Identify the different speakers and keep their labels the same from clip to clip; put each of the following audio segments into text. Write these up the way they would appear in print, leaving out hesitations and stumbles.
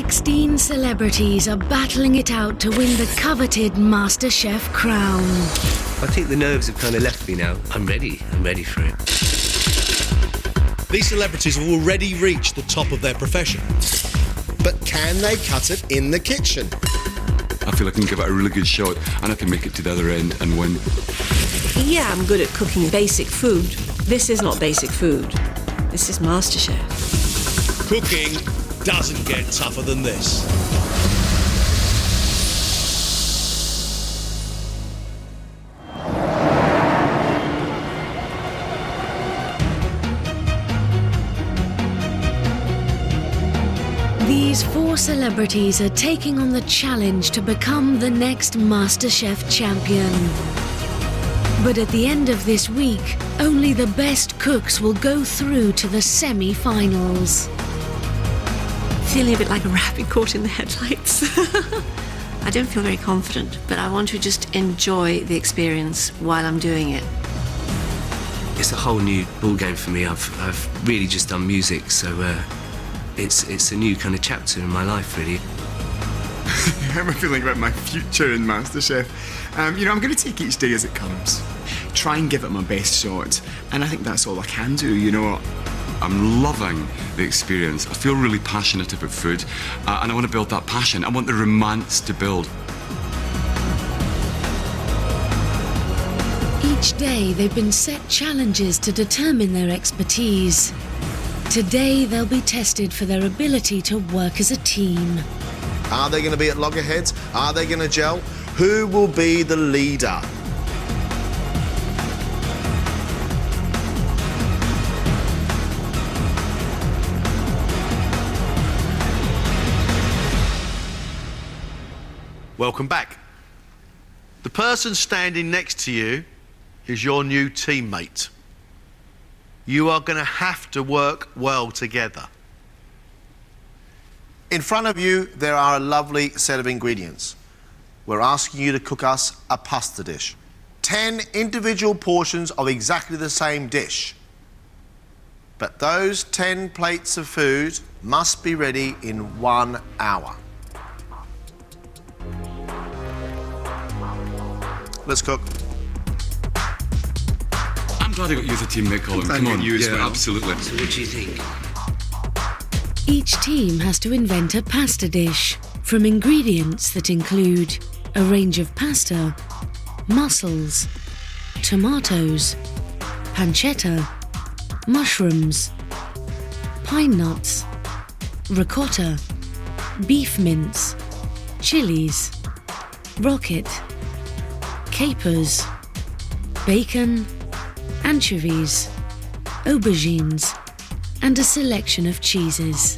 Speaker 1: 16 celebrities are battling it out to win the coveted MasterChef crown.
Speaker 2: I think the nerves have kind of left me now. I'm ready for it.
Speaker 3: These celebrities have already reached the top of their profession. But can they cut it in the kitchen?
Speaker 4: I feel I can give it a really good shot and I can make it to the other end and win.
Speaker 5: Yeah, I'm good at cooking basic food. This is not basic food. This is MasterChef.
Speaker 3: Cooking doesn't get tougher than this.
Speaker 1: These 4 celebrities are taking on the challenge to become the next MasterChef champion. But at the end of this week, only the best cooks will go through to the semi-finals.
Speaker 5: Feeling a bit like a rabbit caught in the headlights. I don't feel very confident, but I want to just enjoy the experience while I'm doing it.
Speaker 2: It's a whole new ball game for me. I've really just done music, so it's a new kind of chapter in my life, really.
Speaker 6: How am I feeling about my future in MasterChef? I'm going to take each day as it comes. Try and give it my best shot. And I think that's all I can do,
Speaker 4: I'm loving the experience. I feel really passionate about food and I want to build that passion. I want the romance to build.
Speaker 1: Each day they've been set challenges to determine their expertise. Today they'll be tested for their ability to work as a team.
Speaker 3: Are they going to be at loggerheads? Are they going to gel? Who will be the leader?
Speaker 7: Welcome back. The person standing next to you is your new teammate. You are going to have to work well together.
Speaker 3: In front of you, there are a lovely set of ingredients. We're asking you to cook us a pasta dish. 10 individual portions of exactly the same dish. But those 10 plates of food must be ready in 1 hour. Let's cook.
Speaker 4: I'm glad I got you as a teammate, Colin. Come on, you as well. Absolutely.
Speaker 2: So what do you think?
Speaker 1: Each team has to invent a pasta dish from ingredients that include a range of pasta, mussels, tomatoes, pancetta, mushrooms, pine nuts, ricotta, beef mince, chilies, rocket, capers, bacon, anchovies, aubergines, and a selection of cheeses.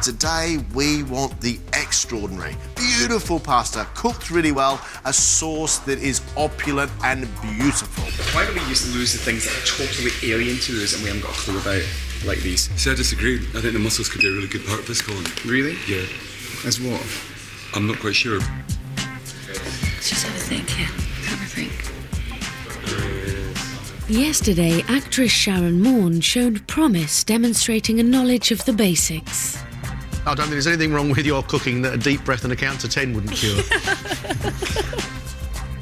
Speaker 3: Today we want the extraordinary, beautiful pasta, cooked really well, a sauce that is opulent and beautiful.
Speaker 6: Why don't we just lose the things that are totally alien to us and we haven't got a clue about, like these?
Speaker 4: See, I disagree. I think the mussels could be a really good part of this, Colin.
Speaker 6: Really?
Speaker 4: Yeah.
Speaker 6: As what?
Speaker 4: I'm not quite sure.
Speaker 5: Let's just have a think here. Have a think.
Speaker 1: Yesterday, actress Sharon Moore showed promise demonstrating a knowledge of the basics.
Speaker 7: I don't think there's anything wrong with your cooking that a deep breath and a count to 10 wouldn't cure.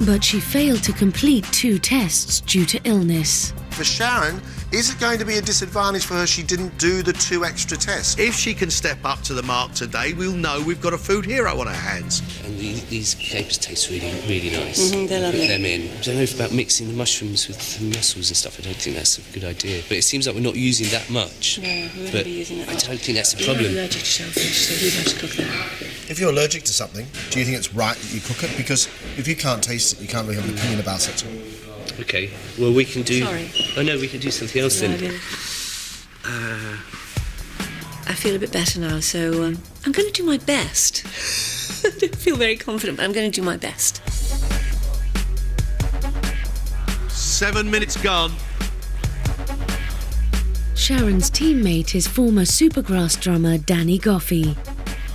Speaker 1: But she failed to complete 2 tests due to illness.
Speaker 3: For Sharon, is it going to be a disadvantage for her she didn't do the 2 extra tests?
Speaker 7: If she can step up to the mark today, we'll know we've got a food hero on our hands.
Speaker 2: And these capers taste really, really nice.
Speaker 5: They're lovely.
Speaker 2: Put them in. I don't know about mixing the mushrooms with the mussels and stuff. I don't think that's a good idea. But it seems like we're not using that much.
Speaker 5: No, we won't
Speaker 2: but
Speaker 5: be using that
Speaker 2: I
Speaker 5: much.
Speaker 2: don't think that's a
Speaker 5: You're
Speaker 2: problem.
Speaker 5: allergic to shellfish, so we'd have to cook that.
Speaker 3: If you're allergic to something, do you think it's right that you cook it? Because if you can't taste it, you can't really have an opinion about it.
Speaker 2: Okay, well we can do...
Speaker 5: Sorry.
Speaker 2: Oh no, we can do something else then.
Speaker 5: I feel a bit better now, so I'm going to do my best. I don't feel very confident, but I'm going to do my best.
Speaker 7: 7 minutes gone.
Speaker 1: Sharon's teammate is former Supergrass drummer Danny Goffey,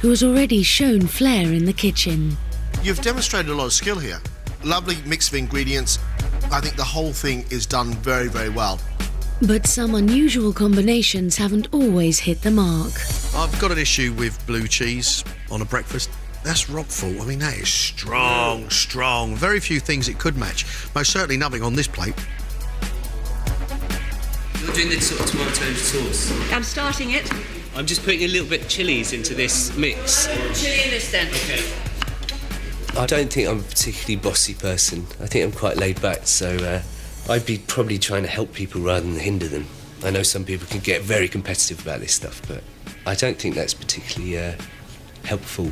Speaker 1: who has already shown flair in the kitchen.
Speaker 3: You've demonstrated a lot of skill here. Lovely mix of ingredients. I think the whole thing is done very, very well.
Speaker 1: But some unusual combinations haven't always hit the mark.
Speaker 7: I've got an issue with blue cheese on a breakfast. That's Roquefort. I mean, that is strong, strong. Very few things it could match. Most certainly nothing on this plate.
Speaker 2: You're doing this sort of tomato sauce.
Speaker 5: I'm starting it.
Speaker 2: I'm just putting a little bit of chilies into this mix.
Speaker 5: Chili in this then.
Speaker 2: Okay. I don't think I'm a particularly bossy person. I think I'm quite laid back, so I'd be probably trying to help people rather than hinder them. I know some people can get very competitive about this stuff, but I don't think that's particularly helpful.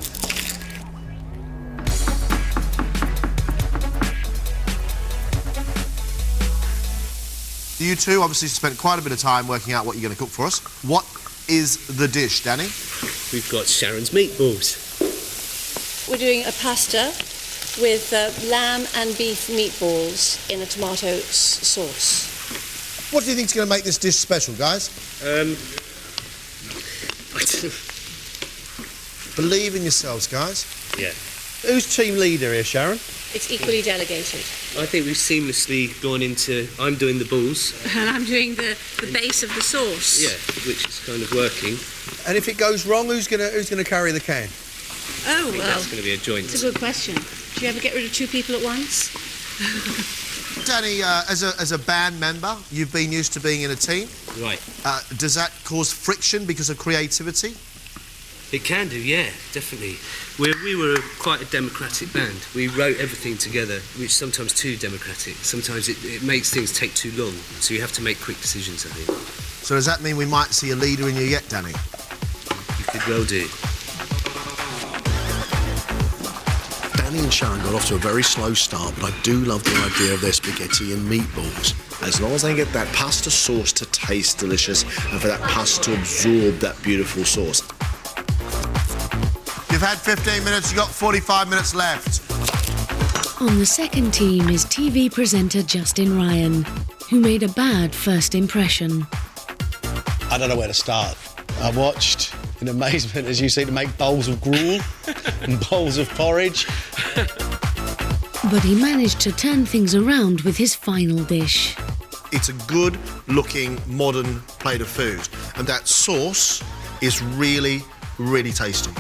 Speaker 3: You two obviously spent quite a bit of time working out what you're going to cook for us. What is the dish, Danny?
Speaker 2: We've got Sharon's meatballs.
Speaker 8: We're doing a pasta with lamb and beef meatballs in a tomato sauce.
Speaker 3: What do you think is going to make this dish special, guys? Believe in yourselves, guys.
Speaker 2: Yeah.
Speaker 7: Who's team leader here, Sharon?
Speaker 8: It's equally delegated.
Speaker 2: I think we've seamlessly gone into... I'm doing the balls.
Speaker 5: And I'm doing the base of the sauce.
Speaker 2: Yeah, which is kind of working.
Speaker 7: And if it goes wrong, who's gonna carry the can?
Speaker 5: Oh, well,
Speaker 2: That's going to be a joint.
Speaker 5: it's a good question. Do you ever get rid of two people at once?
Speaker 3: Danny, as a band member, you've been used to being in a team.
Speaker 2: Right.
Speaker 3: Does that cause friction because of creativity?
Speaker 2: It can do, yeah, definitely. We were quite a democratic band. We wrote everything together, which sometimes too democratic. Sometimes it makes things take too long, so you have to make quick decisions, I think.
Speaker 3: So does that mean we might see a leader in you yet, Danny?
Speaker 2: You could well do.
Speaker 7: Danny and Sharon got off to a very slow start, but I do love the idea of their spaghetti and meatballs.
Speaker 3: As long as they get that pasta sauce to taste delicious and for that pasta to absorb that beautiful sauce. You've had 15 minutes, you've got 45 minutes left.
Speaker 1: On the second team is TV presenter Justin Ryan, who made a bad first impression.
Speaker 9: I don't know where to start. I watched in amazement as you see to make bowls of gruel and bowls of porridge.
Speaker 1: But he managed to turn things around with his final dish.
Speaker 3: It's a good-looking, modern plate of food. And that sauce is really, really tasty.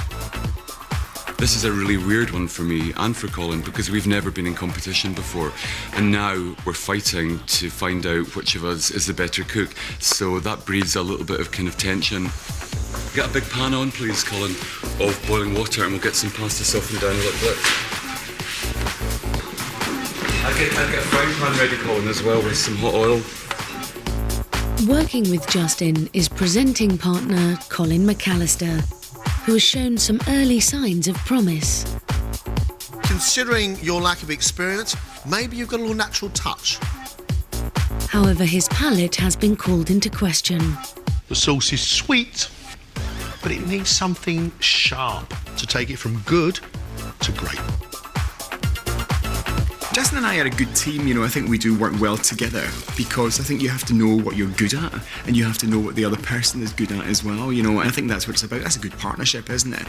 Speaker 4: This is a really weird one for me and for Colin because we've never been in competition before, and now we're fighting to find out which of us is the better cook, so that breeds a little bit of kind of tension. Get a big pan on, please, Colin, of boiling water, and we'll get some pasta softened down a little bit. I'll get a frying pan ready, Colin, as well, with some hot oil.
Speaker 1: Working with Justin is presenting partner Colin McAllister, who has shown some early signs of promise.
Speaker 3: Considering your lack of experience, maybe you've got a little natural touch.
Speaker 1: However, his palate has been called into question.
Speaker 7: The sauce is sweet, but it needs something sharp to take it from good to great.
Speaker 6: Justin and I are a good team, you know. I think we do work well together because I think you have to know what you're good at and you have to know what the other person is good at as well, you know. And I think that's what it's about. That's a good partnership, isn't it?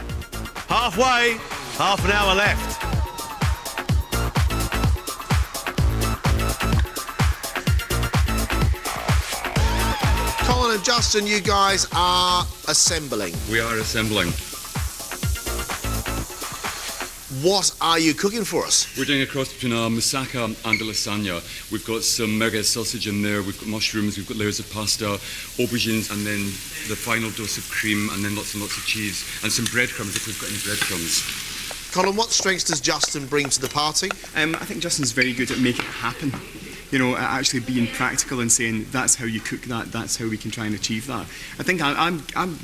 Speaker 7: Halfway, half an hour left.
Speaker 3: Colin and Justin, you guys are assembling.
Speaker 4: We are assembling.
Speaker 3: What are you cooking for us?
Speaker 4: We're doing a cross between a moussaka and a lasagna. We've got some merguez sausage in there, we've got mushrooms, we've got layers of pasta, aubergines, and then the final dose of cream, and then lots and lots of cheese, and some breadcrumbs if we've got any breadcrumbs.
Speaker 3: Colin, what strengths does Justin bring to the party?
Speaker 6: I think Justin's very good at making it happen. You know, at actually being practical and saying that's how you cook that, that's how we can try and achieve that. I think I'm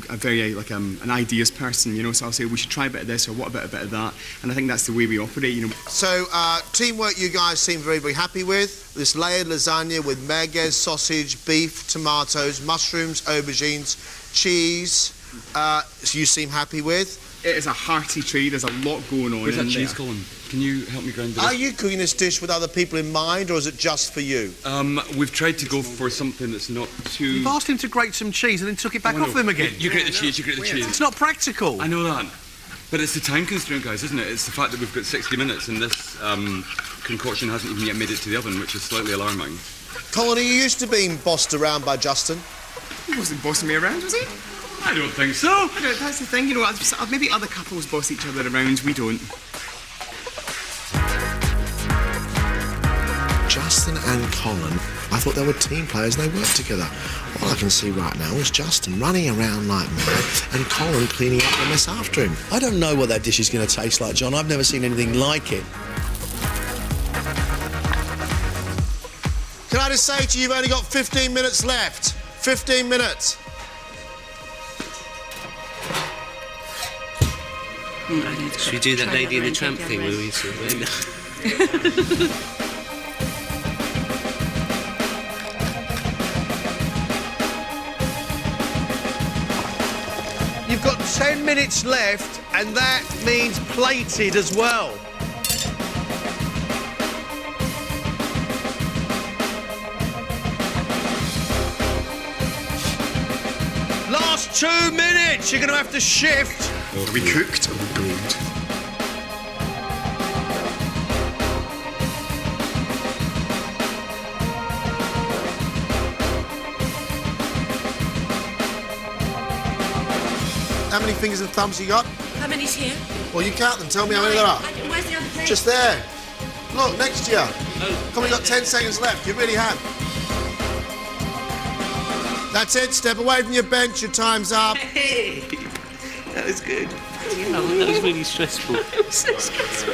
Speaker 6: a very an ideas person, you know, so I'll say we should try a bit of this or what about a bit of that, and I think that's the way we operate, you know.
Speaker 3: So, teamwork you guys seem very, very happy with. This layered lasagna with merguez, sausage, beef, tomatoes, mushrooms, aubergines, cheese, you seem happy with.
Speaker 6: It is a hearty tray, there's a lot going on.
Speaker 4: Where's that
Speaker 6: in
Speaker 4: cheese,
Speaker 6: there.
Speaker 4: Colin? Can you help me grind it?
Speaker 3: Are you cooking this dish with other people in mind, or is it just for you?
Speaker 4: We've tried to go for something that's not too...
Speaker 7: You've asked him to grate some cheese and then took it back off him again.
Speaker 4: You grate the cheese, you grate the cheese.
Speaker 7: It's not practical.
Speaker 4: I know that. But it's the time constraint, guys, isn't it? It's the fact that we've got 60 minutes and this concoction hasn't even yet made it to the oven, which is slightly alarming.
Speaker 3: Colin, are you used to being bossed around by Justin?
Speaker 6: He wasn't bossing me around, was he?
Speaker 4: I don't think so.
Speaker 6: I don't, that's the thing, you know, maybe other couples boss each other around, we don't.
Speaker 3: Justin and Colin, I thought they were team players and they worked together. All I can see right now is Justin running around like mad and Colin cleaning up the mess after him.
Speaker 9: I don't know what that dish is going to taste like, John. I've never seen anything like it.
Speaker 3: Can I just say to you, you've only got 15 minutes left. 15 minutes.
Speaker 2: Should we do that Lady in the Tramp thing where we sort of...
Speaker 7: You've got 10 minutes left, and that means plated as well. Last 2 minutes, you're going to have to shift.
Speaker 6: Are we cooked or grilled?
Speaker 3: How many fingers and thumbs you got?
Speaker 5: How many's here?
Speaker 3: Well, you count them. Tell me how many there are.
Speaker 5: Where's the other plate?
Speaker 3: Just there. Look, next to you. Come on, you've got 10 seconds left. You really have. That's it. Step away from your bench. Your time's up.
Speaker 2: Hey, that was good. Yeah, that was really stressful.
Speaker 5: It was so stressful.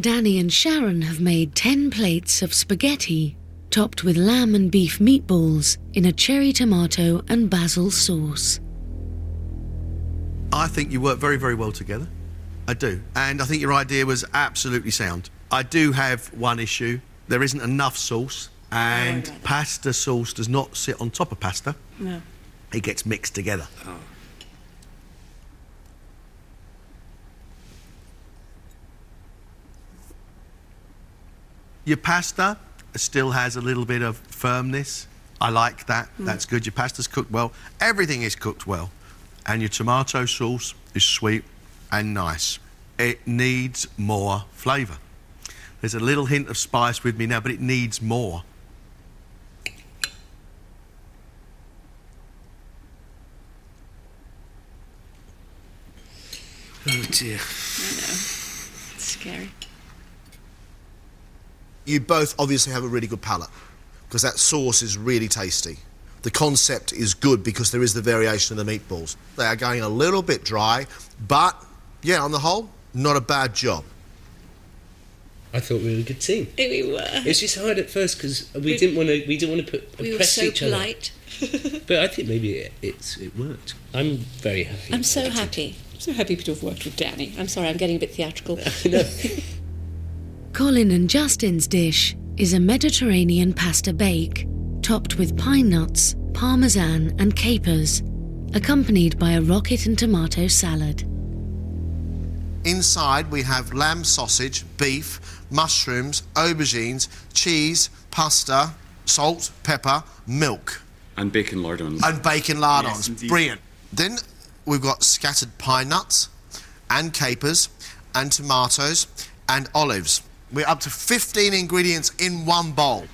Speaker 1: Danny and Sharon have made 10 plates of spaghetti, topped with lamb and beef meatballs in a cherry tomato and basil sauce.
Speaker 7: I think you work very, very well together. I do. And I think your idea was absolutely sound. I do have one issue. There isn't enough sauce, and pasta sauce does not sit on top of pasta.
Speaker 5: No.
Speaker 7: It gets mixed together.
Speaker 2: Oh.
Speaker 7: Your pasta still has a little bit of firmness. I like that. That's good. Your pasta's cooked well. Everything is cooked well. And your tomato sauce is sweet and nice. It needs more flavour. There's a little hint of spice with me now, but it needs more.
Speaker 2: Oh dear.
Speaker 5: I know. It's scary.
Speaker 3: You both obviously have a really good palate because that sauce is really tasty. The concept is good because there is the variation of the meatballs. They are going a little bit dry, but yeah, on the whole, not a bad job.
Speaker 2: I thought we were a good team.
Speaker 5: We were.
Speaker 2: It's just hard at first because we didn't want to press each other.
Speaker 5: We were so polite.
Speaker 2: But I think maybe it worked. I'm very happy.
Speaker 8: I'm so happy. So happy to have worked with Danny. I'm sorry, I'm getting a bit theatrical.
Speaker 2: No.
Speaker 1: Colin and Justin's dish is a Mediterranean pasta bake, topped with pine nuts, parmesan and capers, accompanied by a rocket and tomato salad.
Speaker 3: Inside we have lamb sausage, beef, mushrooms, aubergines, cheese, pasta, salt, pepper, milk.
Speaker 4: And bacon lardons.
Speaker 3: And bacon lardons.
Speaker 6: Yes, indeed.
Speaker 3: Brilliant. Then we've got scattered pine nuts and capers and tomatoes and olives. We're up to 15 ingredients in one bowl.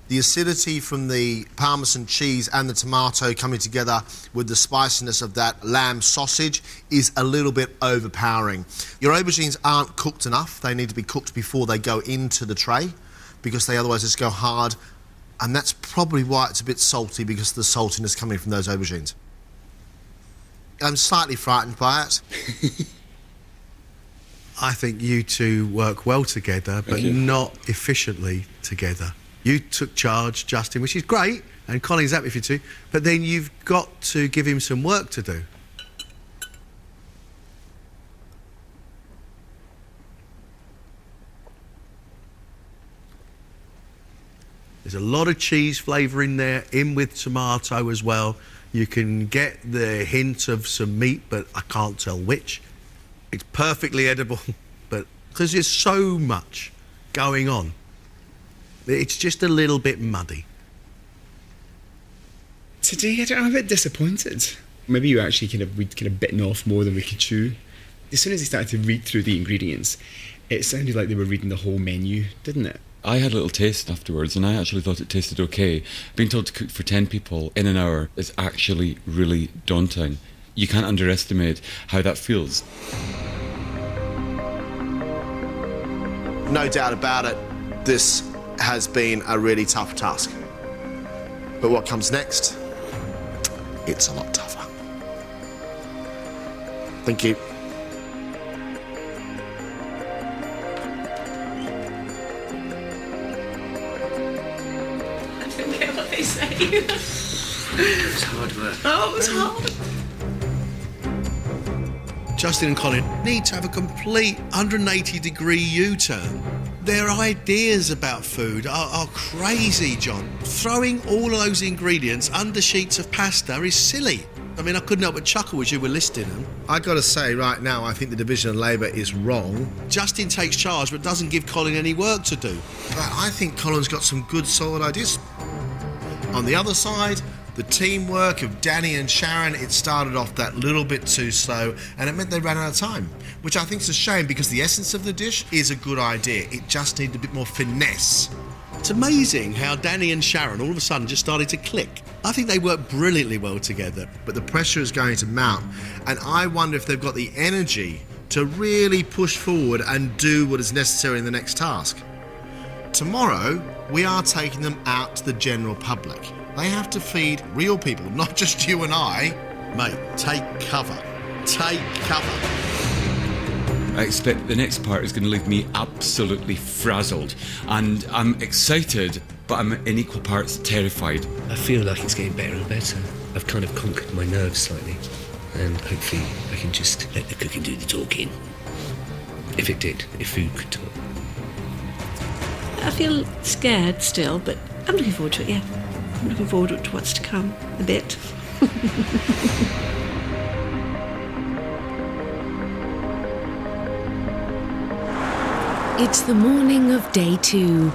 Speaker 3: The acidity from the Parmesan cheese and the tomato coming together with the spiciness of that lamb sausage is a little bit overpowering. Your aubergines aren't cooked enough. They need to be cooked before they go into the tray because they otherwise just go hard. And that's probably why it's a bit salty, because of the saltiness coming from those aubergines. I'm slightly frightened by it.
Speaker 7: I think you two work well together, but not efficiently together. You took charge, Justin, which is great, and Colin's happy for you too, but then you've got to give him some work to do. There's a lot of cheese flavour in there, in with tomato as well. You can get the hint of some meat, but I can't tell which. It's perfectly edible, but because there's so much going on. It's just a little bit muddy.
Speaker 6: Today, I don't know, I'm a bit disappointed. Maybe we'd kind of bitten off more than we could chew. As soon as they started to read through the ingredients, it sounded like they were reading the whole menu, didn't it?
Speaker 4: I had a little taste afterwards and I actually thought it tasted okay. Being told to cook for 10 people in an hour is actually really daunting. You can't underestimate how that feels.
Speaker 3: No doubt about it, this has been a really tough task. But what comes next, it's a lot tougher. Thank you.
Speaker 5: I don't get what they say.
Speaker 2: It's hard work.
Speaker 5: Oh, it was hard.
Speaker 7: Justin and Colin need to have a complete 180-degree U-turn. Their ideas about food are crazy, John. Throwing all of those ingredients under sheets of pasta is silly. I mean, I couldn't help but chuckle as you were listing them.
Speaker 3: I got to say right now, I think the division of labour is wrong.
Speaker 7: Justin takes charge but doesn't give Colin any work to do.
Speaker 3: I think Colin's got some good, solid ideas. On the other side, the teamwork of Danny and Sharon, it started off that little bit too slow and it meant they ran out of time, which I think is a shame because the essence of the dish is a good idea. It just needed a bit more finesse.
Speaker 7: It's amazing how Danny and Sharon all of a sudden just started to click. I think they work brilliantly well together.
Speaker 3: But the pressure is going to mount and I wonder if they've got the energy to really push forward and do what is necessary in the next task. Tomorrow, we are taking them out to the general public. They have to feed real people, not just you and I.
Speaker 7: Mate, take cover. Take cover.
Speaker 4: I expect the next part is going to leave me absolutely frazzled. And I'm excited, but I'm in equal parts terrified.
Speaker 2: I feel like it's getting better and better. I've kind of conquered my nerves slightly. And hopefully I can just let the cooking do the talking. If it did, if food could talk.
Speaker 5: I feel scared still, but I'm looking forward to it, yeah. I'm looking forward to what's to come a bit.
Speaker 1: It's the morning of day 2.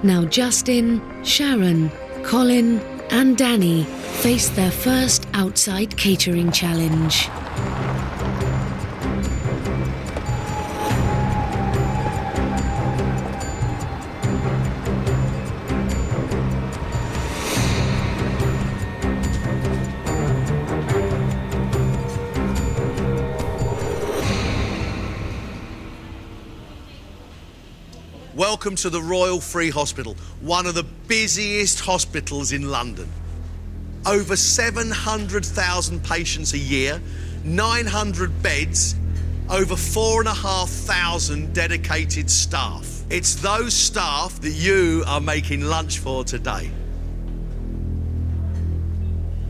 Speaker 1: Now Justin, Sharon, Colin and Danny face their first outside catering challenge.
Speaker 7: Welcome to the Royal Free Hospital, one of the busiest hospitals in London. Over 700,000 patients a year, 900 beds, over 4,500 dedicated staff. It's those staff that you are making lunch for today.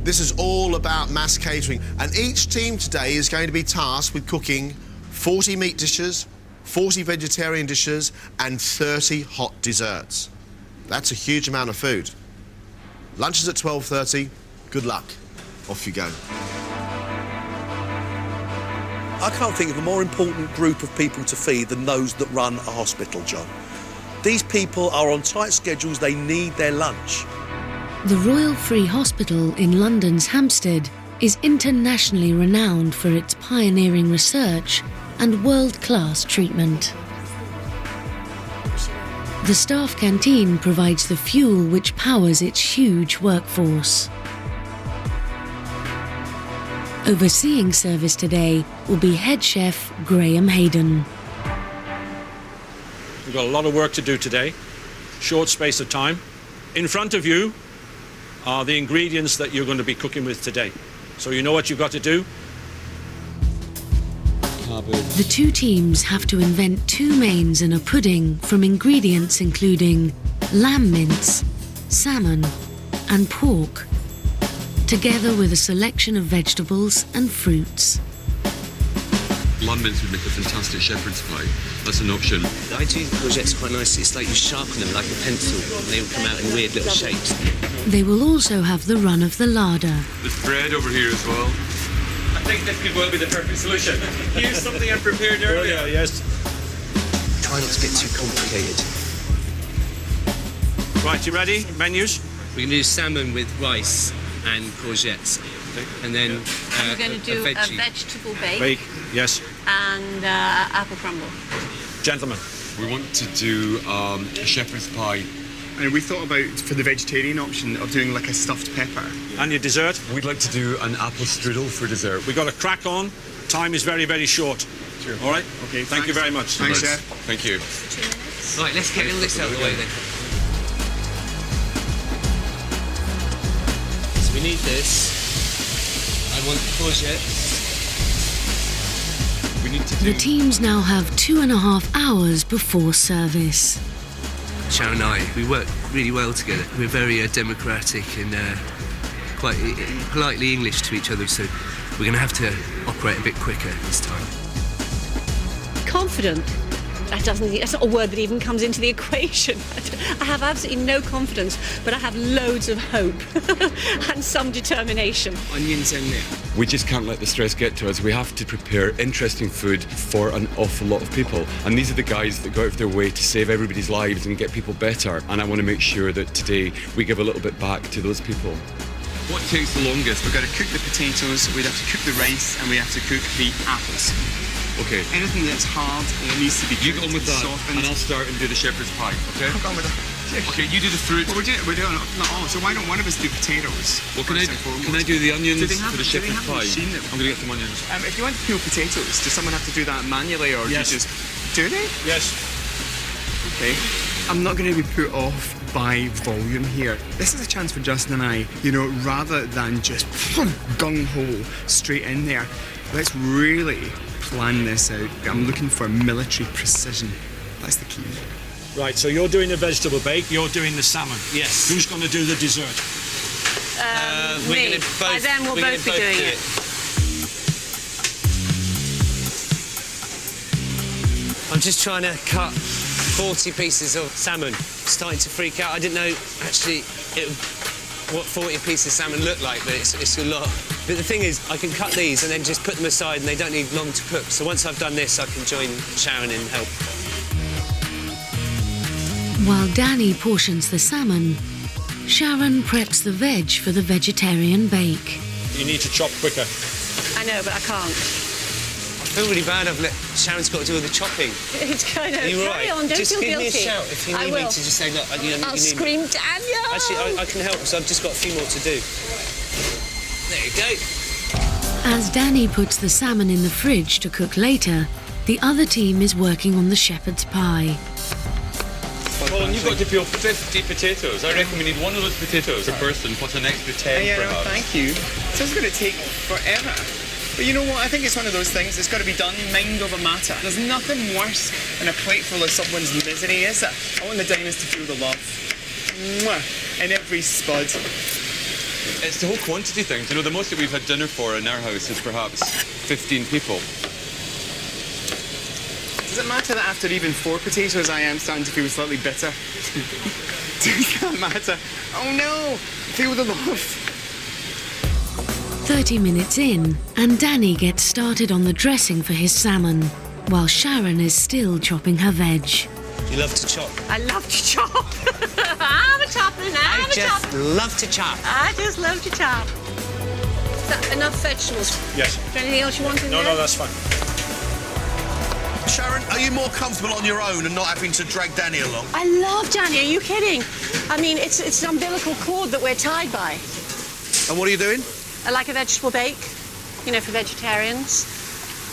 Speaker 3: This is all about mass catering, and each team today is going to be tasked with cooking 40 meat dishes, 40 vegetarian dishes and 30 hot desserts. That's a huge amount of food. Lunch is at 12:30. Good luck. Off you go.
Speaker 7: I can't think of a more important group of people to feed than those that run a hospital, John. These people are on tight schedules, they need their lunch.
Speaker 1: The Royal Free Hospital in London's Hampstead is internationally renowned for its pioneering research and world-class treatment. The staff canteen provides the fuel which powers its huge workforce. Overseeing service today will be head chef Graham Hayden.
Speaker 10: We've got a lot of work to do today, short space of time. In front of you are the ingredients that you're going to be cooking with today. So you know what you've got to do?
Speaker 1: The two teams have to invent 2 mains and a pudding from ingredients including lamb mince, salmon and pork, together with a selection of vegetables and fruits.
Speaker 4: Lamb mince would make a fantastic shepherd's pie. That's an option.
Speaker 2: I do the courgettes quite nicely. It's like you sharpen them like a pencil and they will come out in weird little shapes.
Speaker 1: They will also have the run of the larder.
Speaker 4: There's bread over here as well.
Speaker 10: I think this could well be the perfect solution. Here's something I prepared earlier.
Speaker 11: Oh, yeah, yes.
Speaker 2: try not to get too complicated.
Speaker 10: Right, you ready? Menus?
Speaker 2: We're going to do salmon with rice and courgettes. And then
Speaker 5: We're going to do
Speaker 2: a
Speaker 5: a
Speaker 2: veggie.
Speaker 5: vegetable bake
Speaker 10: Bake, yes.
Speaker 5: and apple crumble.
Speaker 10: Gentlemen.
Speaker 4: We want to do a shepherd's pie.
Speaker 6: And we thought about, for the vegetarian option, of doing like a stuffed pepper.
Speaker 10: And your dessert?
Speaker 4: We'd like to do an apple strudel for dessert.
Speaker 10: We got a crack on. Time is very, very short.
Speaker 4: Sure.
Speaker 10: All right?
Speaker 6: Okay,
Speaker 10: Thank you very much.
Speaker 6: Thanks, Chef.
Speaker 4: Thank you.
Speaker 2: Right, let's get all this out of the way then. So we need this. I want courgettes.
Speaker 4: We need to do...
Speaker 1: The teams now have 2.5 hours before service.
Speaker 2: Sharon and I, we work really well together. We're very democratic and quite politely English to each other, so we're going to have to operate a bit quicker this time.
Speaker 8: Confident. That's not a word that even comes into the equation. I have absolutely no confidence, but I have loads of hope and some determination.
Speaker 6: Onions in there.
Speaker 4: We just can't let the stress get to us. We have to prepare interesting food for an awful lot of people. And these are the guys that go out of their way to save everybody's lives and get people better. And I want to make sure that today we give a little bit back to those people.
Speaker 6: What takes the longest? We've got to cook the potatoes, we'd have to cook the rice, and we have to cook the apples.
Speaker 4: Okay.
Speaker 6: Anything that's hard and needs to be
Speaker 4: You go on with that,
Speaker 6: softened.
Speaker 4: and I'll start and do the shepherd's pie, okay?
Speaker 6: I'll go on with that.
Speaker 4: Okay, you do the fruit.
Speaker 6: Well, we're doing not all, so why don't one of us do potatoes?
Speaker 4: Well, can I do the onions for the shepherd's pie?
Speaker 6: Machine that-
Speaker 4: I'm going to get some onions.
Speaker 6: If you want to peel potatoes, does someone have to do that manually, or
Speaker 10: Yes.
Speaker 6: do you just... Do they?
Speaker 10: Yes.
Speaker 6: Okay. I'm not going to be put off by volume here. This is a chance for Justin and I, rather than just gung-ho straight in there, let's really plan this out. I'm looking for military precision. That's the key.
Speaker 10: Right, so you're doing the vegetable bake, you're doing the salmon.
Speaker 2: Yes.
Speaker 10: Who's going to do the dessert?
Speaker 2: We're
Speaker 5: Me.
Speaker 2: going to
Speaker 5: By then we'll both be doing it.
Speaker 2: I'm just trying to cut 40 pieces of salmon. Starting to freak out. I didn't know actually what 40 pieces of salmon look like, but it's a lot. But the thing is, I can cut these and then just put them aside, and they don't need long to cook. So once I've done this, I can join Sharon in help.
Speaker 1: While Danny portions the salmon, Sharon preps the veg for the vegetarian bake.
Speaker 10: You need to chop quicker.
Speaker 5: I know, but I can't.
Speaker 2: I feel really bad. Sharon's got to do all the chopping.
Speaker 8: It's kind of...
Speaker 2: Are you all
Speaker 8: Carry
Speaker 2: right?
Speaker 8: on, don't
Speaker 2: just
Speaker 8: feel
Speaker 2: give
Speaker 8: guilty.
Speaker 2: me a shout if you
Speaker 8: I
Speaker 2: need me
Speaker 8: will.
Speaker 2: to just say, look,
Speaker 8: I'll
Speaker 2: you need
Speaker 8: scream, Daniel!
Speaker 2: Actually, I can help, so I've just got a few more to do. There you go.
Speaker 1: As Danny puts the salmon in the fridge to cook later, the other team is working on the shepherd's pie.
Speaker 11: Colin, you've got to peel 50 potatoes. I reckon we need one of those potatoes per person, plus an extra 10 perhaps.
Speaker 6: Thank you. So it's going to take forever. But you know what? I think it's one of those things that's got to be done mind over matter. There's nothing worse than a plate full of someone's misery, is it? I want the diners to feel the love. Mwah! In every spud.
Speaker 11: It's the whole quantity thing. You know, the most that we've had dinner for in our house is perhaps 15 people.
Speaker 6: Does it matter that after even 4 potatoes I am starting to feel slightly bitter? Does that matter? Oh no! Feel the love.
Speaker 1: 30 minutes in, and Danny gets started on the dressing for his salmon, while Sharon is still chopping her veg.
Speaker 2: You love to chop.
Speaker 5: I love to chop. I'm a chopper now.
Speaker 2: I just love to chop.
Speaker 5: I just love to chop. Is that enough vegetables?
Speaker 10: Yes.
Speaker 5: Is there anything else you want in there?
Speaker 10: No, that's fine.
Speaker 7: Sharon, are you more comfortable on your own and not having to drag Danny along?
Speaker 8: I love Danny, are you kidding? I mean, it's an umbilical cord that we're tied by.
Speaker 7: And what are you doing?
Speaker 8: I like a vegetable bake, for vegetarians.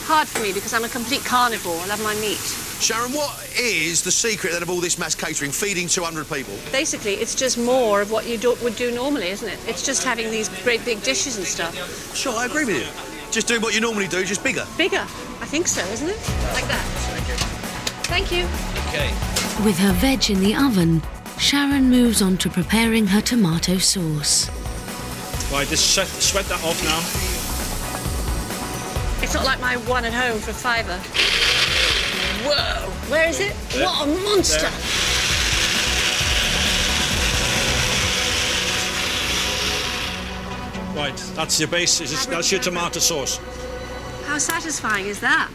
Speaker 8: Hard for me because I'm a complete carnivore. I love my meat.
Speaker 7: Sharon, what is the secret then of all this mass catering, feeding 200 people?
Speaker 8: Basically, it's just more of what you would do normally, isn't it? It's just having these great big dishes and stuff.
Speaker 7: Sure, I agree with you. Just doing what you normally do, just bigger.
Speaker 8: Bigger. I think so, isn't it? Like that. Thank you.
Speaker 2: Okay.
Speaker 1: With her veg in the oven, Sharon moves on to preparing her tomato sauce.
Speaker 10: Right, just sweat that off now.
Speaker 8: It's not like my one at home for a £5. Whoa! Where is it?
Speaker 10: There.
Speaker 8: What a monster!
Speaker 10: There. Right, that's your base. That's your tomato sauce.
Speaker 5: How satisfying is that?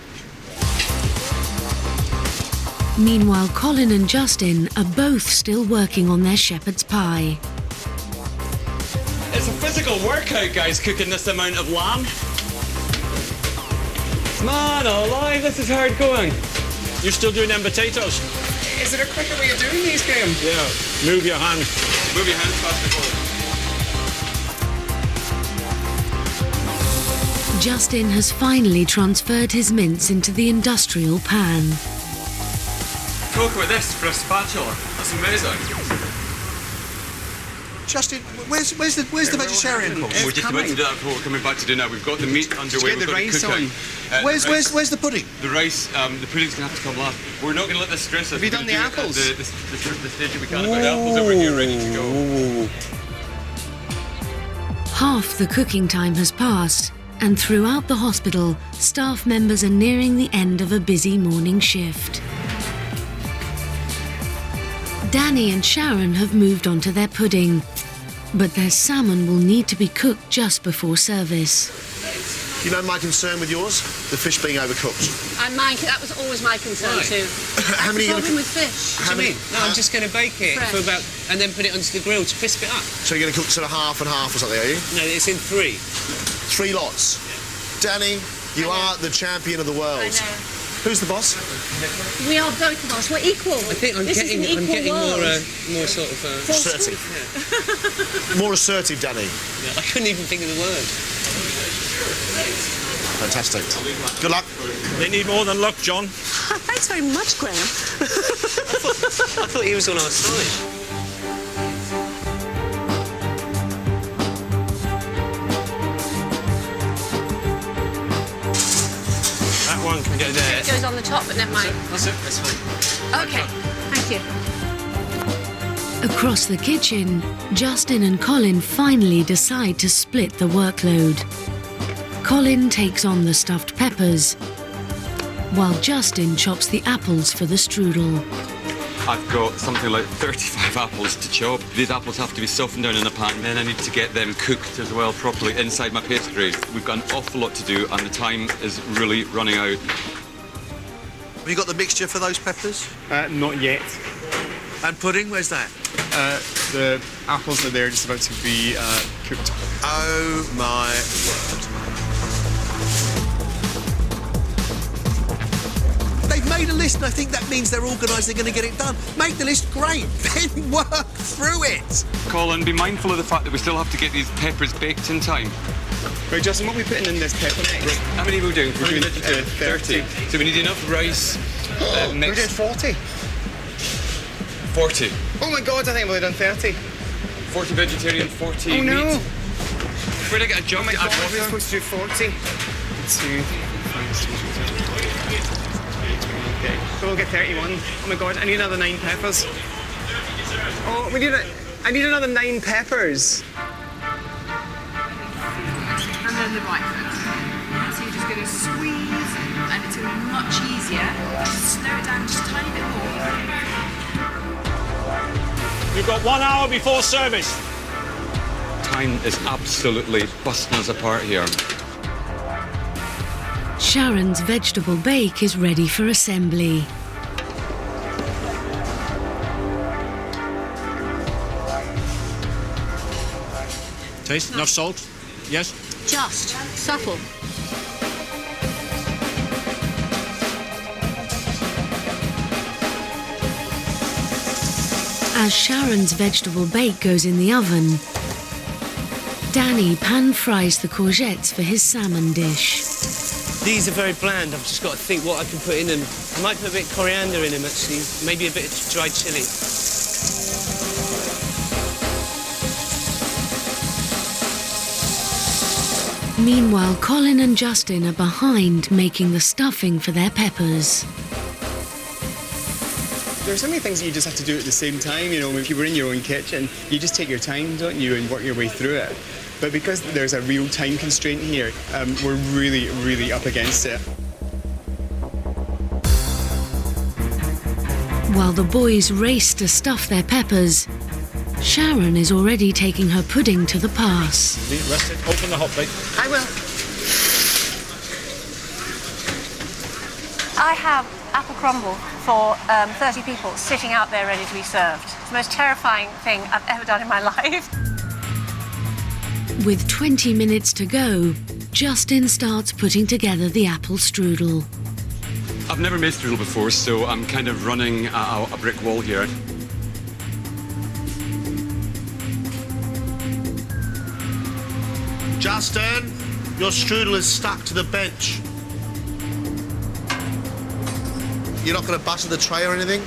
Speaker 1: Meanwhile, Colin and Justin are both still working on their shepherd's pie.
Speaker 4: It's a physical workout, guys, cooking this amount of lamb. Man alive, this is hard going.
Speaker 10: You're still doing them potatoes?
Speaker 6: Is there a quicker way of doing these, Graham?
Speaker 10: Yeah. Move your hand.
Speaker 4: Move your hands faster forward.
Speaker 1: Justin has finally transferred his mince into the industrial pan.
Speaker 4: Cook with this for a spatula. That's amazing.
Speaker 7: Justin, where's the vegetarian course?
Speaker 4: We're just about to do that before we're coming back to dinner. We've got the meat underway.
Speaker 6: Get the rice on.
Speaker 7: Where's the pudding?
Speaker 4: The rice, the pudding's going to have to come last. We're not going to let this stress us.
Speaker 6: Have you done the apples?
Speaker 4: The stage that we can about the apples over here ready to go.
Speaker 1: Half the cooking time has passed, and throughout the hospital, staff members are nearing the end of a busy morning shift. Danny and Sharon have moved on to their pudding, but their salmon will need to be cooked just before service.
Speaker 3: You know my concern with yours? The fish being overcooked.
Speaker 8: And that was always my concern too.
Speaker 3: How many are you
Speaker 8: Problem
Speaker 3: going
Speaker 8: with fish.
Speaker 3: How many?
Speaker 12: No, I'm just going to bake it
Speaker 8: Fresh.
Speaker 12: for about, and then put it onto the grill to crisp it up.
Speaker 3: So you're going to cook sort of half and half or something, are you?
Speaker 12: No, it's in 3.
Speaker 3: 3 lots. Danny, you are the champion of the world.
Speaker 8: I know.
Speaker 3: Who's the boss?
Speaker 8: We are both of us. We're equal.
Speaker 12: I think I'm
Speaker 8: This is
Speaker 12: getting
Speaker 8: an equal
Speaker 12: more,
Speaker 8: world.
Speaker 12: more sort of.
Speaker 3: Assertive. More assertive, Danny.
Speaker 12: I couldn't even think of the word.
Speaker 3: Fantastic. Good luck.
Speaker 10: They need more than luck, John.
Speaker 8: Thanks very much, Graham.
Speaker 12: I thought he was on our side.
Speaker 10: That one can get there.
Speaker 8: It goes on the top, but never mind.
Speaker 12: That's it. That's fine.
Speaker 8: Okay. Thank you.
Speaker 1: Across the kitchen, Justin and Colin finally decide to split the workload. Colin takes on the stuffed peppers, while Justin chops the apples for the strudel.
Speaker 4: I've got something like 35 apples to chop. These apples have to be softened down in a pan, and then I need to get them cooked as well properly inside my pastry. We've got an awful lot to do, and the time is really running out.
Speaker 7: Have you got the mixture for those peppers?
Speaker 6: Not yet.
Speaker 7: And pudding, where's that?
Speaker 6: The apples are there, just about to be cooked.
Speaker 7: Oh my word. They've made a list, and I think that means they're organised, they're going to get it done. Make the list, great, then work through it.
Speaker 4: Colin, be mindful of the fact that we still have to get these peppers baked in time.
Speaker 6: Right, Justin, what are we putting in this pepper next?
Speaker 4: How many are we doing? We're doing
Speaker 6: 30.
Speaker 4: So we need enough rice.
Speaker 6: We're doing 40.
Speaker 4: 40.
Speaker 6: Oh my God, I think we've done 30.
Speaker 4: 40 vegetarian, 40
Speaker 6: Oh no.
Speaker 4: meat. Where'd I get a jump?
Speaker 6: Oh my
Speaker 4: to
Speaker 6: God,
Speaker 4: add
Speaker 6: we're
Speaker 4: water?
Speaker 6: supposed to do 40. 2, 5, 6, 7, 8, 9, 10. Okay, so we'll get 31. Oh my God, I need another 9 peppers. Oh, I need another 9 peppers.
Speaker 13: And then the right foot. So you're just going to squeeze, and it's going to be much easier. Just slow it down just a tiny bit more.
Speaker 10: You've got 1 hour before service.
Speaker 4: Time is absolutely busting us apart here.
Speaker 1: Sharon's vegetable bake is ready for assembly.
Speaker 10: Taste? Enough salt? Yes?
Speaker 8: Just. Subtle.
Speaker 1: As Sharon's vegetable bake goes in the oven, Danny pan-fries the courgettes for his salmon dish.
Speaker 12: These are very bland. I've just got to think what I can put in them. I might put a bit of coriander in them, actually. Maybe a bit of dried chilli.
Speaker 1: Meanwhile, Colin and Justin are behind making the stuffing for their peppers.
Speaker 6: There's so many things that you just have to do at the same time. You know, if you were in your own kitchen, you just take your time, don't you, and work your way through it. But because there's a real time constraint here, we're really, really up against it.
Speaker 1: While the boys race to stuff their peppers, Sharon is already taking her pudding to the pass.
Speaker 10: Rest it. Open the hot plate.
Speaker 8: I will.
Speaker 13: I have
Speaker 8: apple crumble for 30 people sitting out there ready to be served. It's the most terrifying thing I've ever done in my life.
Speaker 1: With 20 minutes to go, Justin starts putting together the apple strudel.
Speaker 4: I've never made strudel before, so I'm kind of running a brick wall here.
Speaker 3: Justin, your strudel is stuck to the bench. You're not going to butter the tray or anything?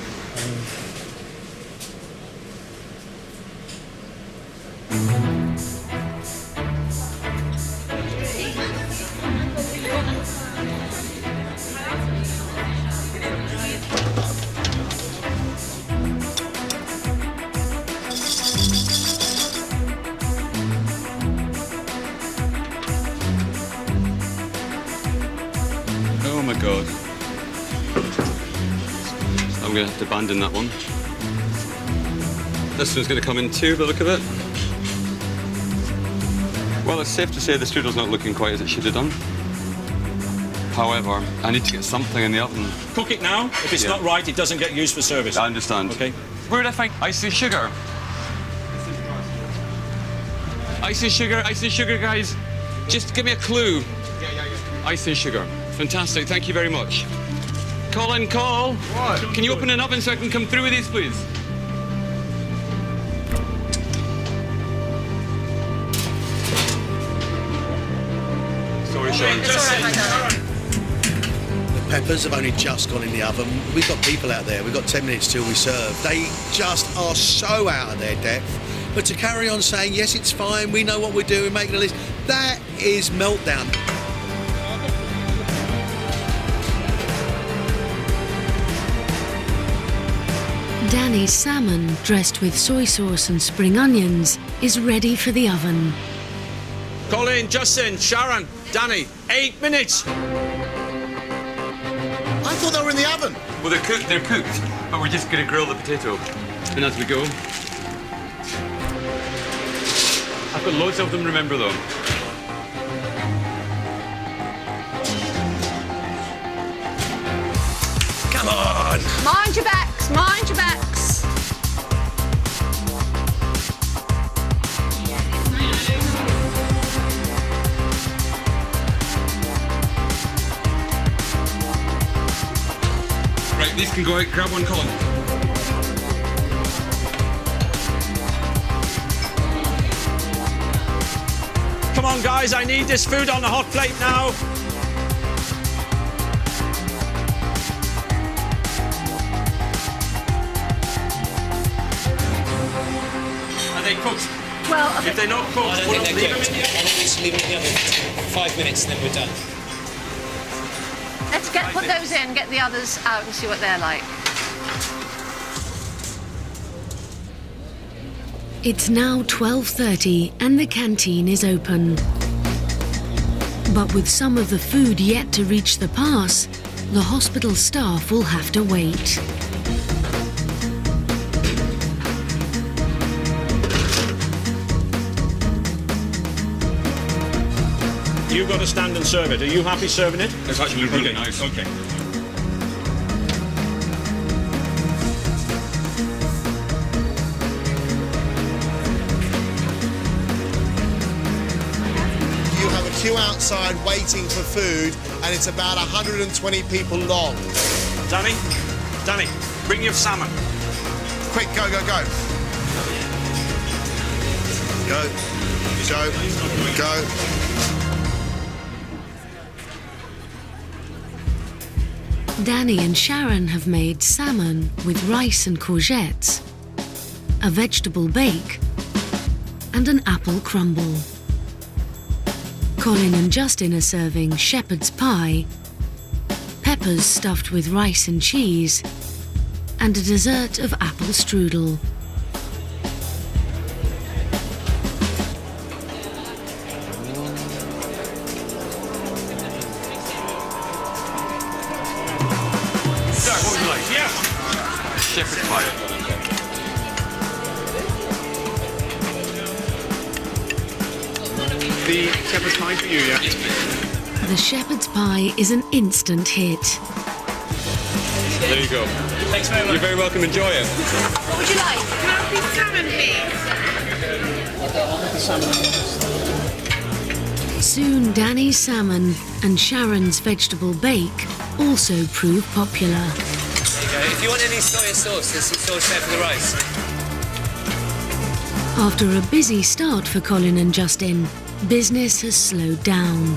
Speaker 4: Oh my God. I'm going to have to abandon that one. This one's going to come in too, by the look of it. Well, it's safe to say the strudel's not looking quite as it should have done. However, I need to get something in the oven.
Speaker 10: Cook it now. If it's not right, it doesn't get used for service.
Speaker 4: I understand.
Speaker 10: Okay.
Speaker 4: Where would I find icy sugar? Icy sugar, guys. Just give me a clue. Icy sugar. Fantastic, thank you very much. Colin, call.
Speaker 3: What?
Speaker 4: Can you open an oven so I can come through with these, please? Sorry, Sharon.
Speaker 9: The peppers have only just gone in the oven. We've got people out there. We've got 10 minutes till we serve. They just are so out of their depth. But to carry on saying, yes, it's fine, we know what we're doing, making a list, that is meltdown.
Speaker 1: Danny's salmon, dressed with soy sauce and spring onions, is ready for the oven.
Speaker 10: Colin, Justin, Sharon, Danny, 8 minutes.
Speaker 3: I thought they were in the oven.
Speaker 4: Well, they're cooked, but we're just going to grill the potato. And as we go... I've got loads of them, remember, though.
Speaker 9: Come on!
Speaker 8: Mind your backs, mind your backs.
Speaker 4: Right, these can go out. Grab one, Colin.
Speaker 10: Come on, guys, I need this food on the hot plate now.
Speaker 11: Are they cooked?
Speaker 8: Well,
Speaker 10: If they're not cooked,
Speaker 12: I don't
Speaker 10: put
Speaker 12: think
Speaker 10: them,
Speaker 12: they're
Speaker 10: leave them
Speaker 12: cooked.
Speaker 10: in the
Speaker 12: I think we just leave them in the oven for 5 minutes and then we're done.
Speaker 8: let's put those in, get the others out and see what they're like.
Speaker 1: It's now 12:30 and the canteen is open. But with some of the food yet to reach the pass, the hospital staff will have to wait.
Speaker 10: You've got to stand and serve it. Are you happy serving it?
Speaker 4: It's actually really nice.
Speaker 10: Okay.
Speaker 3: You have a queue outside waiting for food, and it's about 120 people long.
Speaker 10: Danny, bring your salmon.
Speaker 3: Quick, go, go, go. Go. Go.
Speaker 1: Danny and Sharon have made salmon with rice and courgettes, a vegetable bake, and an apple crumble. Colin and Justin are serving shepherd's pie, peppers stuffed with rice and cheese, and a dessert of apple strudel.
Speaker 4: What would you like?
Speaker 10: Yeah.
Speaker 4: Shepherd's pie.
Speaker 6: The shepherd's pie for you, yeah?
Speaker 1: The shepherd's pie is an instant hit.
Speaker 11: There you go.
Speaker 12: Thanks very much.
Speaker 11: You're very welcome. Enjoy it.
Speaker 13: What would you like? Can I have a piece of salmon, please?
Speaker 1: Soon Danny's salmon and Sharon's vegetable bake also prove popular.
Speaker 12: There you go. If you want any soya sauce, there's some sauce there for the rice.
Speaker 1: After a busy start for Colin and Justin, business has slowed down.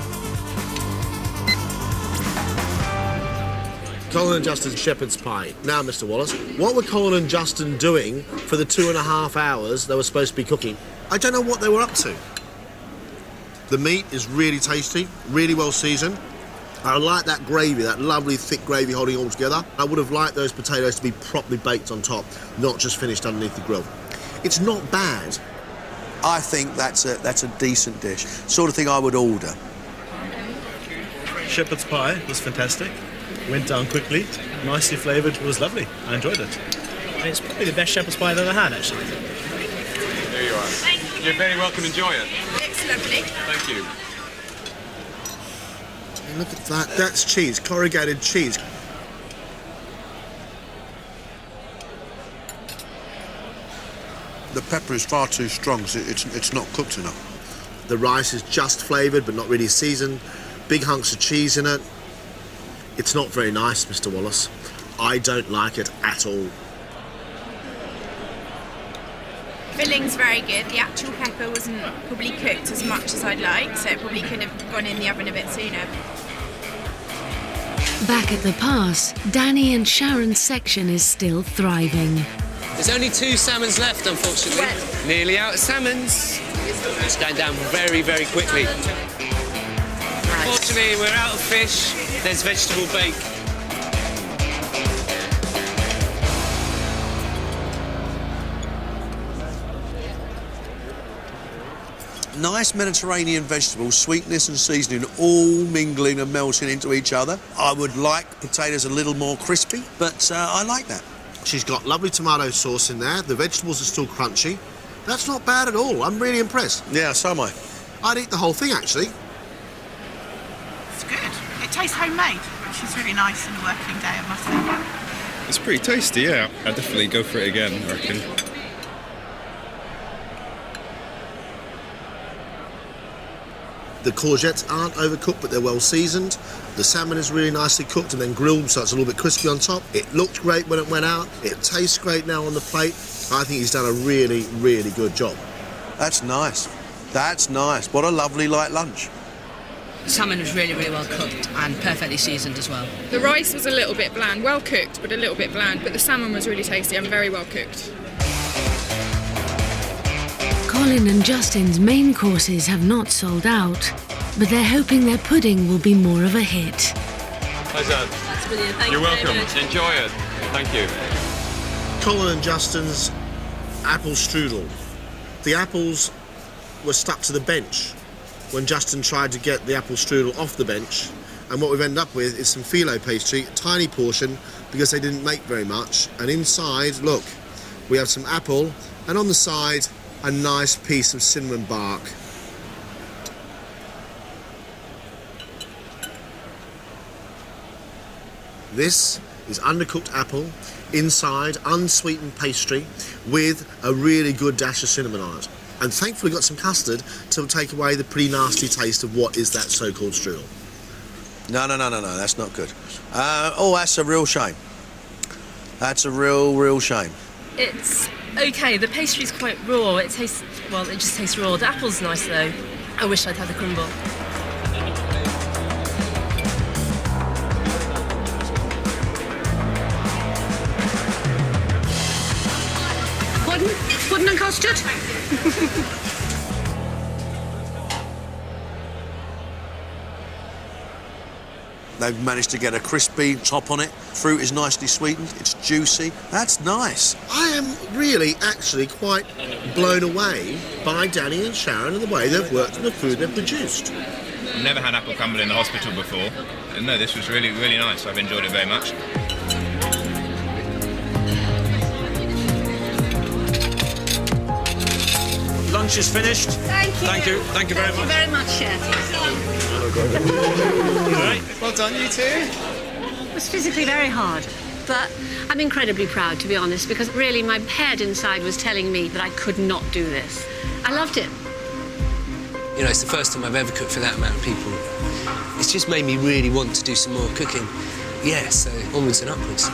Speaker 3: Colin and Justin's shepherd's pie. Now, Mr. Wallace, what were Colin and Justin doing for the 2.5 hours they were supposed to be cooking? I don't know what they were up to. The meat is really tasty, really well seasoned. I like that gravy, that lovely thick gravy holding it all together. I would have liked those potatoes to be properly baked on top, not just finished underneath the grill. It's not bad.
Speaker 9: I think that's a decent dish. Sort of thing I would order.
Speaker 14: Shepherd's pie was fantastic. Went down quickly, nicely flavoured. It was lovely. I enjoyed it. It's probably the best shepherd's pie I've ever had, actually.
Speaker 11: There you are. You're very welcome. Enjoy it.
Speaker 13: Looks lovely.
Speaker 11: Thank you.
Speaker 3: Look at that. That's cheese, corrugated cheese.
Speaker 9: The pepper is far too strong, so it's not cooked enough.
Speaker 3: The rice is just flavoured but not really seasoned. Big hunks of cheese in it. It's not very nice, Mr. Wallace. I don't like it at all.
Speaker 13: Filling's very good. The actual pepper wasn't probably cooked as much as I'd like, so it probably could have gone in the oven a bit sooner.
Speaker 1: Back at the pass, Danny and Sharon's section is still thriving.
Speaker 12: There's only 2 salmons left, unfortunately. Nearly out of salmons. It's going down very, very quickly. Unfortunately, we're out of fish. There's vegetable bake.
Speaker 9: Nice Mediterranean vegetables, sweetness and seasoning all mingling and melting into each other. I would like potatoes a little more crispy, but I like that.
Speaker 3: She's got lovely tomato sauce in there. The vegetables are still crunchy. That's not bad at all. I'm really impressed.
Speaker 9: Yeah, so am I.
Speaker 3: I'd eat the whole thing, actually.
Speaker 15: It's good. It tastes homemade, which is really nice in a working day, I must say.
Speaker 16: It's pretty tasty, yeah. I'd definitely go for it again, I reckon.
Speaker 3: The courgettes aren't overcooked, but they're well seasoned. The salmon is really nicely cooked and then grilled, so it's a little bit crispy on top. It looked great when it went out. It tastes great now on the plate. I think he's done a really, really good job.
Speaker 9: That's nice. That's nice. What a lovely light lunch.
Speaker 17: The salmon was really, really well cooked and perfectly seasoned as well.
Speaker 18: The rice was a little bit bland, well cooked, but a little bit bland. But the salmon was really tasty and very well cooked.
Speaker 1: Colin and Justin's main courses have not sold out, but they're hoping their pudding will be more of a hit.
Speaker 11: How's that?
Speaker 17: That's brilliant. Thank
Speaker 11: You're
Speaker 17: you
Speaker 11: welcome.
Speaker 17: very much.
Speaker 11: Enjoy it. Thank you.
Speaker 3: Colin and Justin's apple strudel. The apples were stuck to the bench when Justin tried to get the apple strudel off the bench, and what we've ended up with is some phyllo pastry, a tiny portion because they didn't make very much, and inside, look, we have some apple, and on the side a nice piece of cinnamon bark. This is undercooked apple, inside unsweetened pastry with a really good dash of cinnamon on it. And thankfully got some custard to take away the pretty nasty taste of what is that so-called strudel.
Speaker 9: No, that's not good. Oh, that's a real shame. That's a real shame.
Speaker 17: It's okay. The pastry's quite raw. It tastes, well, it just tastes raw. The apple's nice though. I wish I'd had the crumble.
Speaker 15: Pudding and custard?
Speaker 9: They've managed to get a crispy top on it. Fruit is nicely sweetened. It's juicy. That's nice.
Speaker 3: I am really actually quite blown away by Danny and Sharon and the way they've worked on the food they've produced.
Speaker 16: Never had apple crumble in the hospital before. And no, this was really, really nice. I've enjoyed it very much.
Speaker 10: Lunch is finished.
Speaker 8: Thank you.
Speaker 10: Thank you. Thank you very much.
Speaker 8: Thank you very much, Chef.
Speaker 10: All right.
Speaker 6: Well done, you two.
Speaker 8: It was physically very hard. But I'm incredibly proud, to be honest, because really my head inside was telling me that I could not do this. I loved it.
Speaker 2: You know, it's the first time I've ever cooked for that amount of people. It's just made me really want to do some more cooking. Yeah, so onwards and upwards.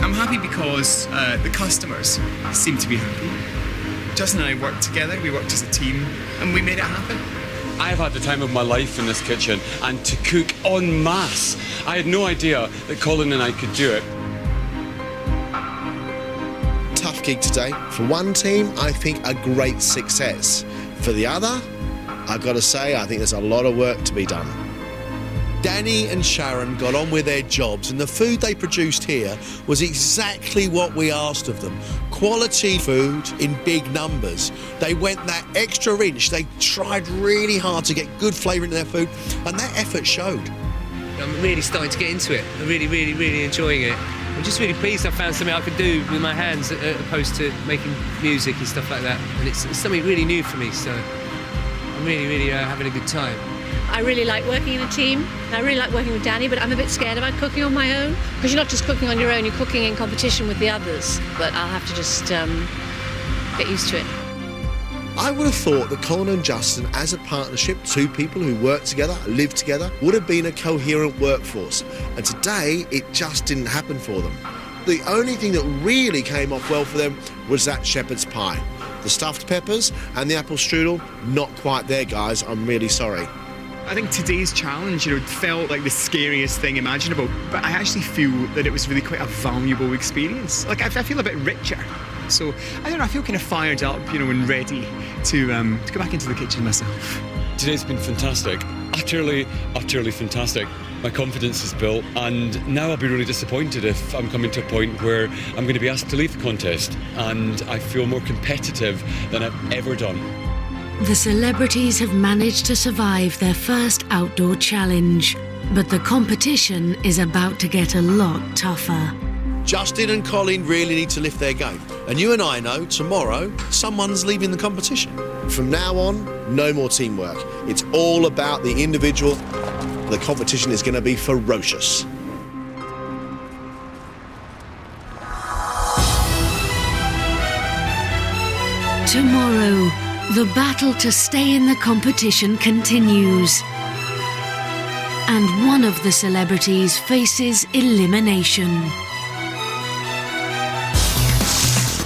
Speaker 6: I'm happy because the customers seem to be happy. Justin and I worked together, we worked as a team, and we made it happen.
Speaker 4: I've had the time of my life in this kitchen, and to cook en masse. I had no idea that Colin and I could do it.
Speaker 3: Tough gig today. For one team, I think a great success. For the other, I've got to say, I think there's a lot of work to be done. Danny and Sharon got on with their jobs, and the food they produced here was exactly what we asked of them. Quality food in big numbers. They went that extra inch. They tried really hard to get good flavour into their food, and that effort showed.
Speaker 2: I'm really starting to get into it. I'm really enjoying it. I'm just really pleased I found something I could do with my hands as opposed to making music and stuff like that. And it's something really new for me, so I'm really having a good time.
Speaker 8: I really like working in a team. I really like working with Danny, but I'm a bit scared about cooking on my own, because you're not just cooking on your own, you're cooking in competition with the others. But I'll have to just get used to it.
Speaker 3: I would have thought that Colin and Justin, as a partnership, two people who work together, live together, would have been a coherent workforce. And today, it just didn't happen for them. The only thing that really came off well for them was that shepherd's pie. The stuffed peppers and the apple strudel, not quite there, guys. I'm really sorry.
Speaker 6: I think today's challenge, felt like the scariest thing imaginable, but I actually feel that it was really quite a valuable experience. Like, I feel a bit richer. So, I don't know, I feel kind of fired up, and ready to go back into the kitchen myself.
Speaker 4: Today's been fantastic. Utterly fantastic. My confidence is built, and now I'll be really disappointed if I'm coming to a point where I'm going to be asked to leave the contest, and I feel more competitive than I've ever done.
Speaker 1: The celebrities have managed to survive their first outdoor challenge, but the competition is about to get a lot tougher.
Speaker 9: Justin and Colin really need to lift their game. And you and I know tomorrow someone's leaving the competition.
Speaker 3: From now on, no more teamwork. It's all about the individual. The competition is going to be ferocious.
Speaker 1: Tomorrow, the battle to stay in the competition continues. And one of the celebrities faces elimination.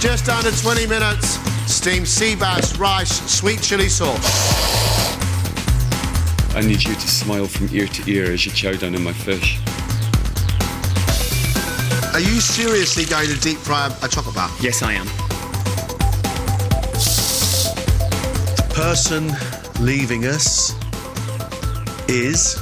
Speaker 3: Just under 20 minutes, steamed sea bass, rice, sweet chilli sauce.
Speaker 4: I need you to smile from ear to ear as you chow down on my fish.
Speaker 3: Are you seriously going to deep fry a chocolate bar?
Speaker 6: Yes, I am.
Speaker 7: The person leaving us is...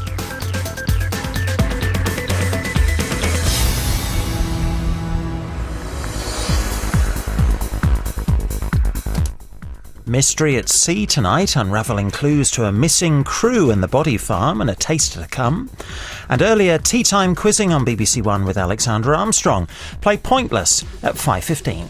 Speaker 19: Mystery at sea tonight, unravelling clues to a missing crew in the body farm and a taste to come. And earlier, tea time quizzing on BBC One with Alexander Armstrong. Play Pointless at 5:15.